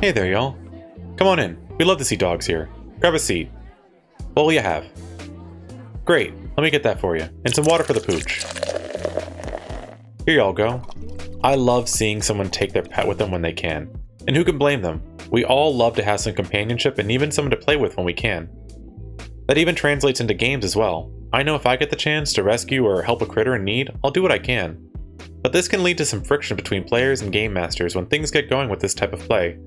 Hey there, y'all. Come on in. We love to see dogs here. Grab a seat. What will you have? Great. Let me get that for you. And some water for the pooch. Here y'all go. I love seeing someone take their pet with them when they can. And who can blame them? We all love to have some companionship and even someone to play with when we can. That even translates into games as well. I know if I get the chance to rescue or help a critter in need, I'll do what I can. But this can lead to some friction between players and game masters when things get going with this type of play.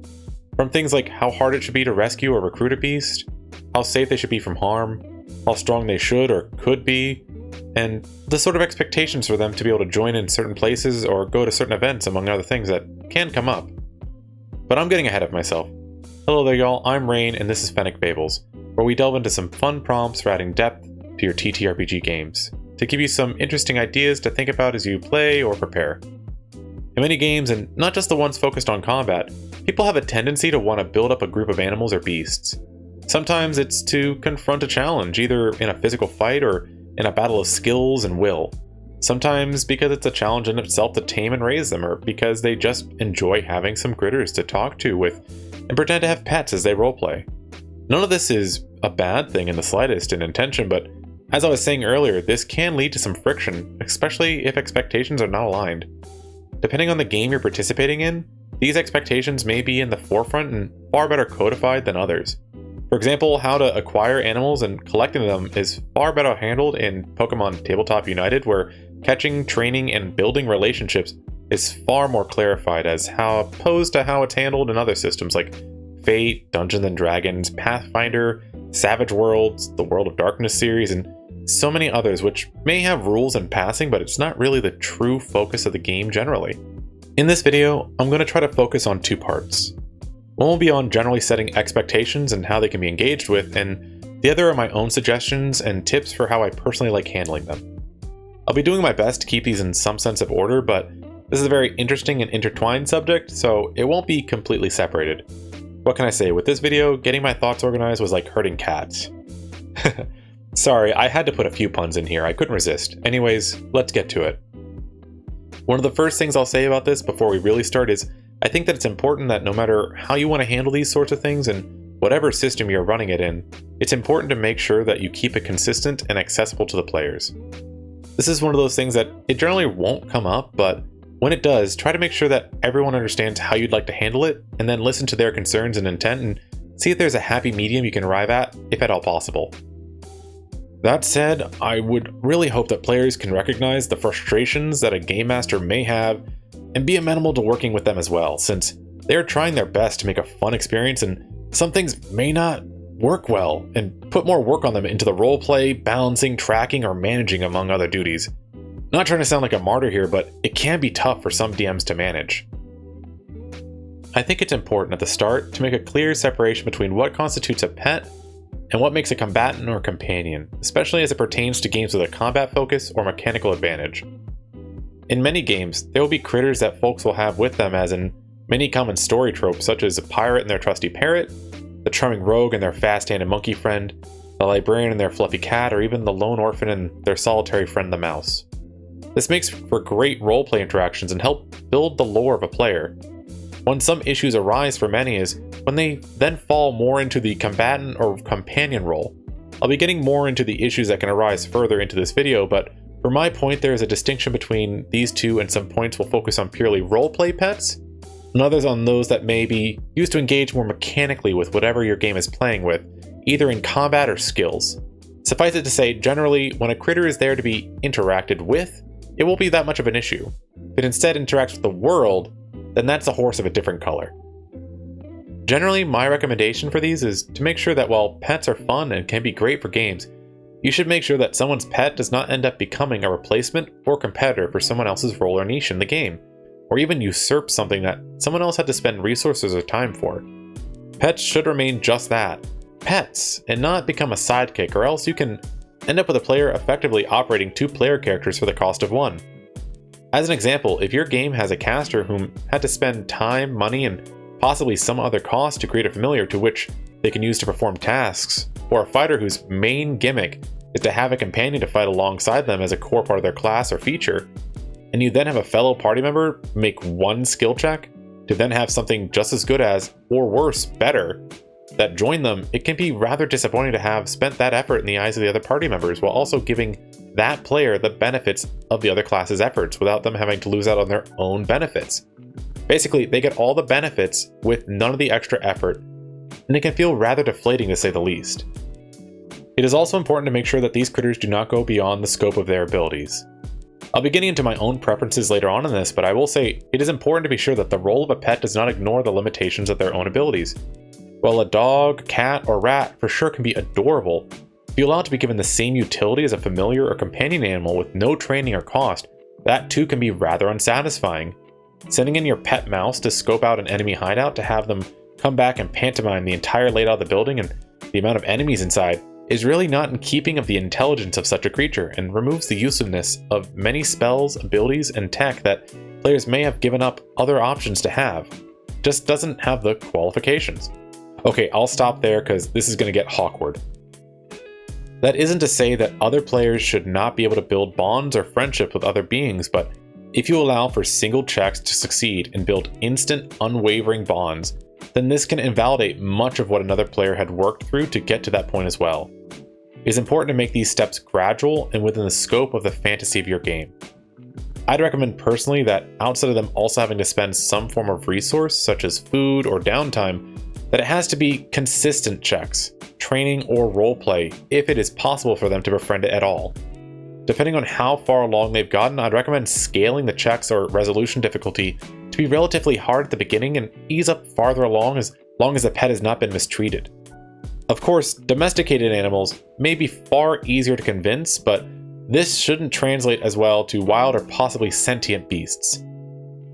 From things like how hard it should be to rescue or recruit a beast, how safe they should be from harm, how strong they should or could be, and the sort of expectations for them to be able to join in certain places or go to certain events, among other things that can come up. But I'm getting ahead of myself. Hello there y'all, I'm Rain and this is Fennec Fables, where we delve into some fun prompts for adding depth to your TTRPG games, to give you some interesting ideas to think about as you play or prepare. In many games, and not just the ones focused on combat, people have a tendency to want to build up a group of animals or beasts. Sometimes it's to confront a challenge, either in a physical fight or in a battle of skills and will. Sometimes because it's a challenge in itself to tame and raise them, or because they just enjoy having some critters to talk to with and pretend to have pets as they roleplay. None of this is a bad thing in the slightest in intention, but as I was saying earlier, this can lead to some friction, especially if expectations are not aligned. Depending on the game you're participating in, these expectations may be in the forefront and far better codified than others. For example, how to acquire animals and collecting them is far better handled in Pokemon Tabletop United, where catching, training, and building relationships is far more clarified as opposed to how it's handled in other systems like Fate, Dungeons & Dragons, Pathfinder, Savage Worlds, the World of Darkness series, and so many others which may have rules in passing, but it's not really the true focus of the game generally. In this video, I'm going to try to focus on two parts. One will be on generally setting expectations and how they can be engaged with, and the other are my own suggestions and tips for how I personally like handling them. I'll be doing my best to keep these in some sense of order, but this is a very interesting and intertwined subject, so it won't be completely separated. What can I say, with this video, getting my thoughts organized was like herding cats. Sorry, I had to put a few puns in here, I couldn't resist. Anyways, let's get to it. One of the first things I'll say about this before we really start is, I think that it's important that no matter how you want to handle these sorts of things and whatever system you're running it in, it's important to make sure that you keep it consistent and accessible to the players. This is one of those things that it generally won't come up, but when it does, try to make sure that everyone understands how you'd like to handle it, and then listen to their concerns and intent and see if there's a happy medium you can arrive at, if at all possible. That said, I would really hope that players can recognize the frustrations that a game master may have and be amenable to working with them as well, since they are trying their best to make a fun experience and some things may not work well and put more work on them into the roleplay, balancing, tracking, or managing among other duties. Not trying to sound like a martyr here, but it can be tough for some DMs to manage. I think it's important at the start to make a clear separation between what constitutes a pet and what makes a combatant or companion, especially as it pertains to games with a combat focus or mechanical advantage. In many games, there will be critters that folks will have with them, as in many common story tropes such as a pirate and their trusty parrot, the charming rogue and their fast-handed monkey friend, the librarian and their fluffy cat, or even the lone orphan and their solitary friend the mouse. This makes for great roleplay interactions and help build the lore of a player. When some issues arise for many is when they then fall more into the combatant or companion role. I'll be getting more into the issues that can arise further into this video, but for my point there is a distinction between these two, and some points will focus on purely roleplay pets, and others on those that may be used to engage more mechanically with whatever your game is playing with, either in combat or skills. Suffice it to say, generally, when a critter is there to be interacted with, it won't be that much of an issue. If it instead interacts with the world, then that's a horse of a different color. Generally, my recommendation for these is to make sure that while pets are fun and can be great for games, you should make sure that someone's pet does not end up becoming a replacement or competitor for someone else's role or niche in the game, or even usurp something that someone else had to spend resources or time for. Pets should remain just that, pets, and not become a sidekick, or else you can end up with a player effectively operating two player characters for the cost of one. As an example, if your game has a caster whom had to spend time, money, and possibly some other cost to create a familiar to which they can use to perform tasks, or a fighter whose main gimmick is to have a companion to fight alongside them as a core part of their class or feature, and you then have a fellow party member make one skill check, to then have something just as good as, or worse, better, that join them, it can be rather disappointing to have spent that effort in the eyes of the other party members while also giving that player the benefits of the other class's efforts without them having to lose out on their own benefits. Basically, they get all the benefits with none of the extra effort, and it can feel rather deflating to say the least. It is also important to make sure that these critters do not go beyond the scope of their abilities. I'll be getting into my own preferences later on in this, but I will say it is important to be sure that the role of a pet does not ignore the limitations of their own abilities. While a dog, cat, or rat for sure can be adorable, if you allow it to be given the same utility as a familiar or companion animal with no training or cost, that too can be rather unsatisfying. Sending in your pet mouse to scope out an enemy hideout to have them come back and pantomime the entire layout of the building and the amount of enemies inside is really not in keeping of the intelligence of such a creature and removes the usefulness of many spells, abilities, and tech that players may have given up other options to have. Just doesn't have the qualifications. Okay, I'll stop there because this is going to get awkward. That isn't to say that other players should not be able to build bonds or friendships with other beings, but if you allow for single checks to succeed and build instant, unwavering bonds, then this can invalidate much of what another player had worked through to get to that point as well. It is important to make these steps gradual and within the scope of the fantasy of your game. I'd recommend personally that outside of them also having to spend some form of resource, such as food or downtime, that it has to be consistent checks, training, or roleplay if it is possible for them to befriend it at all. Depending on how far along they've gotten, I'd recommend scaling the checks or resolution difficulty to be relatively hard at the beginning and ease up farther along as the pet has not been mistreated. Of course, domesticated animals may be far easier to convince, but this shouldn't translate as well to wild or possibly sentient beasts.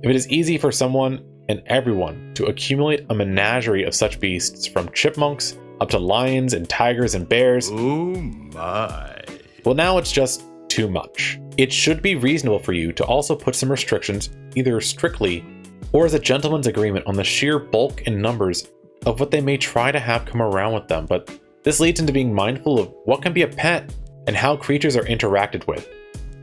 If it is easy for someone and everyone to accumulate a menagerie of such beasts from chipmunks up to lions and tigers and bears, oh my. Well, now it's just too much. It should be reasonable for you to also put some restrictions, either strictly or as a gentleman's agreement, on the sheer bulk and numbers of what they may try to have come around with them, but this leads into being mindful of what can be a pet and how creatures are interacted with.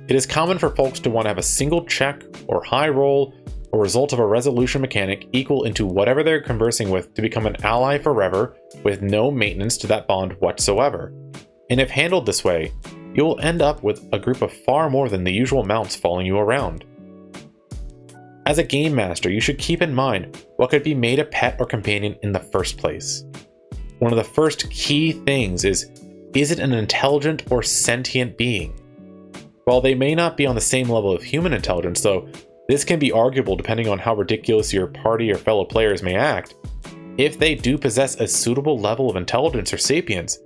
It is common for folks to want to have a single check or high roll or result of a resolution mechanic equal into whatever they're conversing with to become an ally forever with no maintenance to that bond whatsoever. And if handled this way, you will end up with a group of far more than the usual mounts following you around. As a game master, you should keep in mind what could be made a pet or companion in the first place. One of the first key things is it an intelligent or sentient being? While they may not be on the same level of human intelligence, though this can be arguable depending on how ridiculous your party or fellow players may act, if they do possess a suitable level of intelligence or sapience,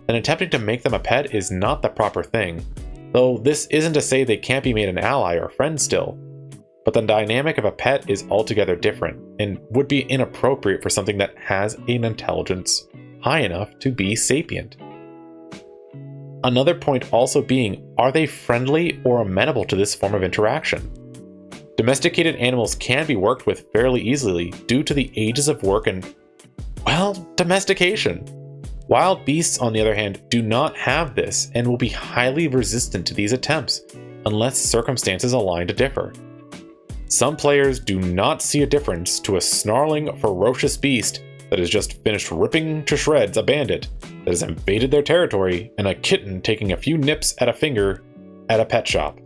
then attempting to make them a pet is not the proper thing, though this isn't to say they can't be made an ally or friend still. But the dynamic of a pet is altogether different, and would be inappropriate for something that has an intelligence high enough to be sapient. Another point also being, are they friendly or amenable to this form of interaction? Domesticated animals can be worked with fairly easily due to the ages of work and, well, domestication. Wild beasts, on the other hand, do not have this and will be highly resistant to these attempts, unless circumstances align to differ. Some players do not see a difference to a snarling, ferocious beast that has just finished ripping to shreds a bandit that has invaded their territory, and a kitten taking a few nips at a finger at a pet shop.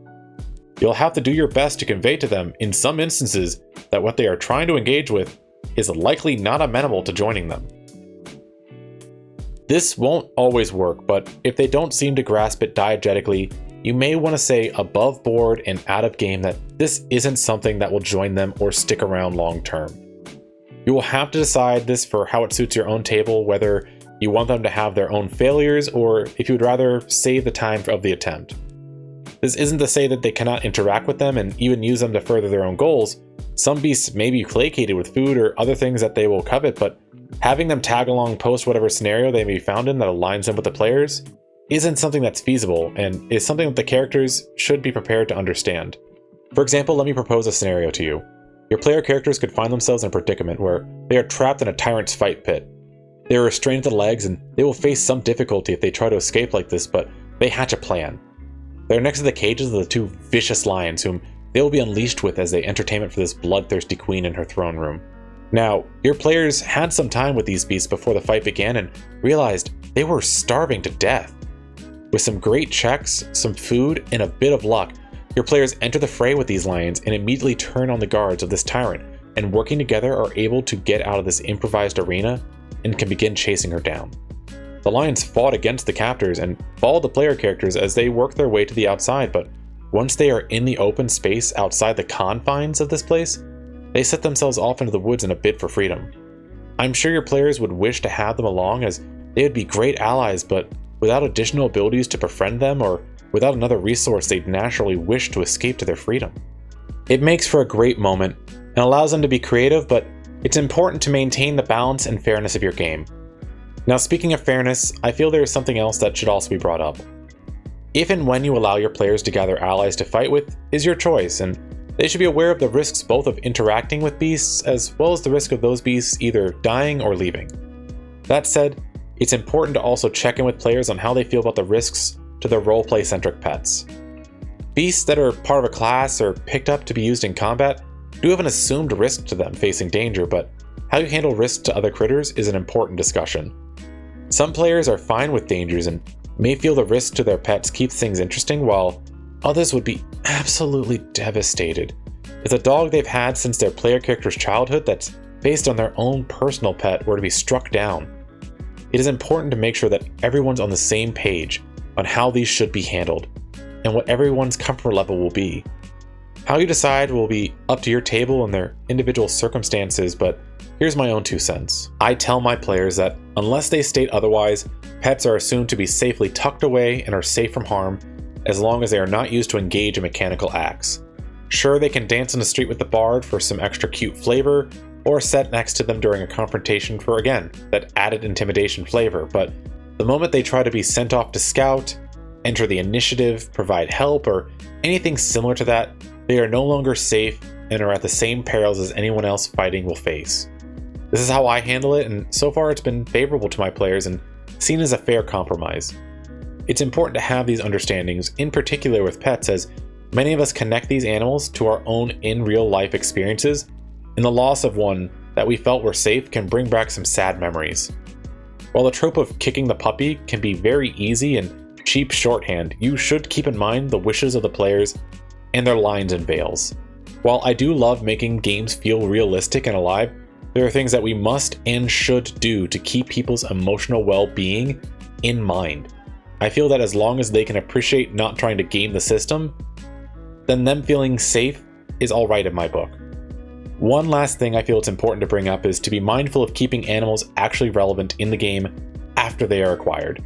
You'll have to do your best to convey to them, in some instances, that what they are trying to engage with is likely not amenable to joining them. This won't always work, but if they don't seem to grasp it diegetically, you may want to say above board and out of game that this isn't something that will join them or stick around long term. You will have to decide this for how it suits your own table, whether you want them to have their own failures or if you would rather save the time of the attempt. This isn't to say that they cannot interact with them and even use them to further their own goals. Some beasts may be placated with food or other things that they will covet, but having them tag along post whatever scenario they may be found in that aligns them with the players isn't something that's feasible and is something that the characters should be prepared to understand. For example, let me propose a scenario to you. Your player characters could find themselves in a predicament where they are trapped in a tyrant's fight pit. They are restrained at the legs and they will face some difficulty if they try to escape like this, but they hatch a plan. They are next to the cages of the two vicious lions whom they will be unleashed with as they entertainment for this bloodthirsty queen in her throne room. Now, your players had some time with these beasts before the fight began and realized they were starving to death. With some great checks, some food, and a bit of luck, your players enter the fray with these lions and immediately turn on the guards of this tyrant, and working together are able to get out of this improvised arena and can begin chasing her down. The lions fought against the captors and followed the player characters as they worked their way to the outside, but once they are in the open space outside the confines of this place, they set themselves off into the woods in a bid for freedom. I'm sure your players would wish to have them along as they would be great allies, but without additional abilities to befriend them or without another resource they'd naturally wish to escape to their freedom. It makes for a great moment and allows them to be creative, but it's important to maintain the balance and fairness of your game. Now, speaking of fairness, I feel there is something else that should also be brought up. If and when you allow your players to gather allies to fight with is your choice, and they should be aware of the risks both of interacting with beasts as well as the risk of those beasts either dying or leaving. That said, it's important to also check in with players on how they feel about the risks to their roleplay-centric pets. Beasts that are part of a class or picked up to be used in combat do have an assumed risk to them facing danger, but how you handle risk to other critters is an important discussion. Some players are fine with dangers and may feel the risk to their pets keeps things interesting, while others would be absolutely devastated if the dog they've had since their player character's childhood that's based on their own personal pet were to be struck down. It is important to make sure that everyone's on the same page on how these should be handled and what everyone's comfort level will be. How you decide will be up to your table and their individual circumstances, but here's my own 2 cents. I tell my players that unless they state otherwise, pets are assumed to be safely tucked away and are safe from harm as long as they are not used to engage in mechanical acts. Sure, they can dance in the street with the bard for some extra cute flavor, or sit next to them during a confrontation for, again, that added intimidation flavor, but the moment they try to be sent off to scout, enter the initiative, provide help, or anything similar to that, they are no longer safe and are at the same perils as anyone else fighting will face. This is how I handle it, and so far it's been favorable to my players and seen as a fair compromise. It's important to have these understandings, in particular with pets, as many of us connect these animals to our own in real life experiences, and the loss of one that we felt were safe can bring back some sad memories. While the trope of kicking the puppy can be very easy and cheap shorthand, you should keep in mind the wishes of the players and their lines and veils. While I do love making games feel realistic and alive, there are things that we must and should do to keep people's emotional well-being in mind. I feel that as long as they can appreciate not trying to game the system, then them feeling safe is alright in my book. One last thing I feel it's important to bring up is to be mindful of keeping animals actually relevant in the game after they are acquired.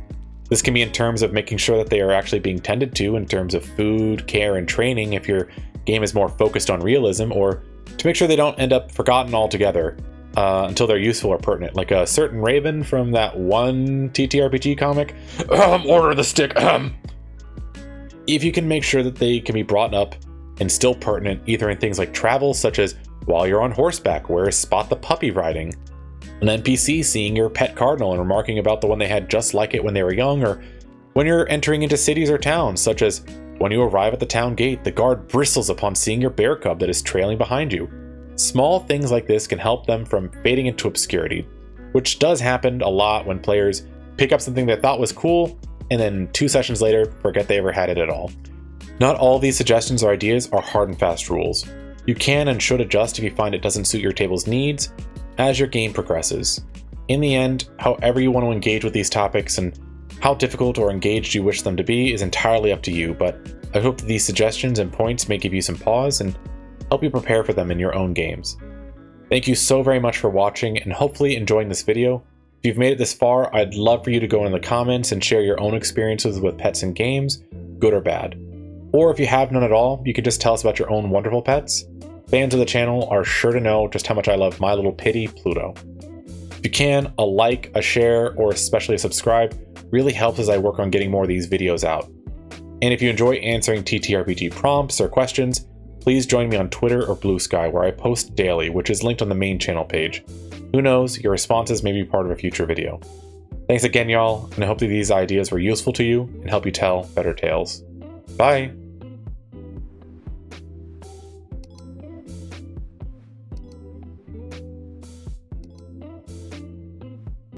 This can be in terms of making sure that they are actually being tended to in terms of food, care, and training if your game is more focused on realism, or to make sure they don't end up forgotten altogether until they're useful or pertinent, like a certain raven from that one TTRPG comic. Order the stick. If you can make sure that they can be brought up and still pertinent, either in things like travel, such as while you're on horseback, where is Spot the puppy riding? An NPC seeing your pet cardinal and remarking about the one they had just like it when they were young, or when you're entering into cities or towns, such as when you arrive at the town gate, the guard bristles upon seeing your bear cub that is trailing behind you. Small things like this can help them from fading into obscurity, which does happen a lot when players pick up something they thought was cool and then 2 sessions later forget they ever had it at all. Not all these suggestions or ideas are hard and fast rules. You can and should adjust if you find it doesn't suit your table's needs as your game progresses. In the end, however you want to engage with these topics and how difficult or engaged you wish them to be is entirely up to you, but I hope that these suggestions and points may give you some pause and help you prepare for them in your own games. Thank you so very much for watching and hopefully enjoying this video. If you've made it this far, I'd love for you to go in the comments and share your own experiences with pets and games, good or bad. Or if you have none at all, you could just tell us about your own wonderful pets. Fans of the channel are sure to know just how much I love my little pitty, Pluto. If you can, a like, a share, or especially a subscribe really helps as I work on getting more of these videos out. And if you enjoy answering TTRPG prompts or questions, please join me on Twitter or Blue Sky, where I post daily, which is linked on the main channel page. Who knows, your responses may be part of a future video. Thanks again, y'all, and I hope that these ideas were useful to you and help you tell better tales. Bye!